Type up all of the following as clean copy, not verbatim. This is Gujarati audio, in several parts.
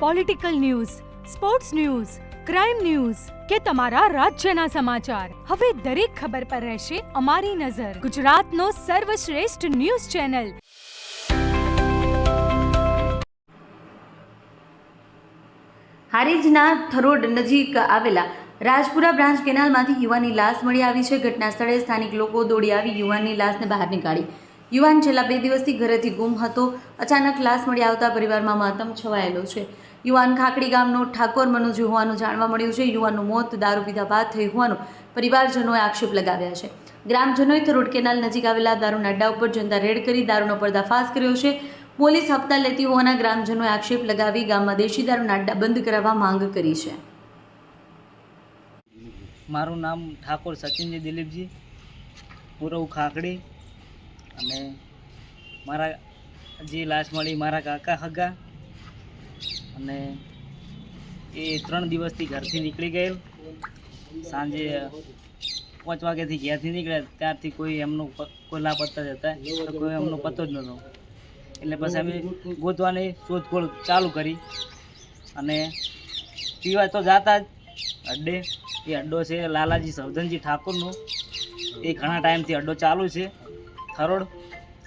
Political news, sports news, crime news કે તમારા રાજ્યના સમાચાર, હવે દરેક ખબર પર રહેશે અમારી નજર. ગુજરાતનો સર્વશ્રેષ્ઠ ન્યૂઝ ચેનલ. હારીજના થરોડ નજીક આવેલા રાજપુરા બ્રાન્ચ કેનાલમાંથી યુવાનની લાશ મળી આવી છે. ઘટના સ્થળે સ્થાનિક લોકો દોડી આવી યુવાનની લાશને બહાર નીકાળી. યુવાન છેલ્લા 2 દિવસથી ઘરેથી ગુમ હતો. અચાનક લાશ મળી આવતા પરિવારમાં માતમ છવાયેલો છે. યુવાન ખાખડી ગામનો ઠાકોર મનુજી હોવાનું જાણવા મળ્યું છે. યુવાનનું મોત દારૂ પીધા બાદ થયું હોવાનું પરિવારજનોએ આક્ષેપ લગાવ્યા છે. ગ્રામજનોએ થરોડ કેનાલ નજીક આવેલા દારૂના અડ્ડા ઉપર જનતા રેડ કરી દારૂનો પર્દાફાશ કર્યો છે. પોલીસ હપ્તા લેતી હોવાના ગ્રામજનોએ આક્ષેપ લગાવી ગામમાં દેશી દારૂના અડ્ડા બંધ કરાવવા માંગ કરી છે. મારું નામ ઠાકોર સચિનજી દિલીપજી, પૂરવ ખાખડી, અને મારા જે લાશ મળી મારા કાકા હગા, અને એ 3 દિવસથી ઘરથી નીકળી ગયેલ. સાંજે 5 વાગ્યાથી ઘેરથી નીકળ્યા ત્યારથી કોઈ એમનો કોઈ લાપતા જતા કોઈ એમનો પતો જ નહોતો. એટલે પછી અમે ગોતવાની શોધખોળ ચાલુ કરી અને પીવા તો જાતા જ અડ્ડે. એ અડ્ડો છે લાલાજી સવધનજી ઠાકોરનો. એ ઘણા ટાઈમથી અડ્ડો ચાલુ છે.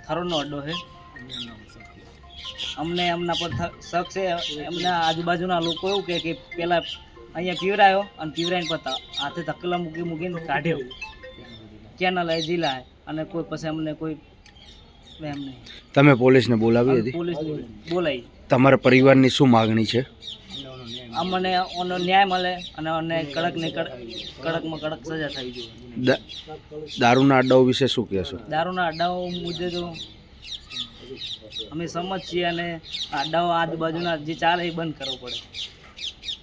થરોડનો અડ્ડો છે. અમને એમના પર શક છે. એમના આજુબાજુના લોકો એવું કે પહેલાં અહીંયા પીવરાયો અને પીવરાઈને પતા હાથે ધક્કલા મૂકીને કાઢ્યો કેનાલ જિલ્લા. અને કોઈ પછી અમને કોઈ એમ નહીં. તમે પોલીસને બોલાવી હતી? પોલીસને બોલાવી. તમારા પરિવારની શું માગણી છે? અમને ઓનો ન્યાય મળે અને અમને કડકમાં કડક સજા થવી જોઈએ. દારૂના અડ્ડાઓ વિશે શું કહેશો? દારૂના અડ્ડાઓ મુદ્દે તો અમે સમજ છીએ અને અડ્ડાઓ આજુબાજુના જે ચાલે એ બંધ કરવો પડે.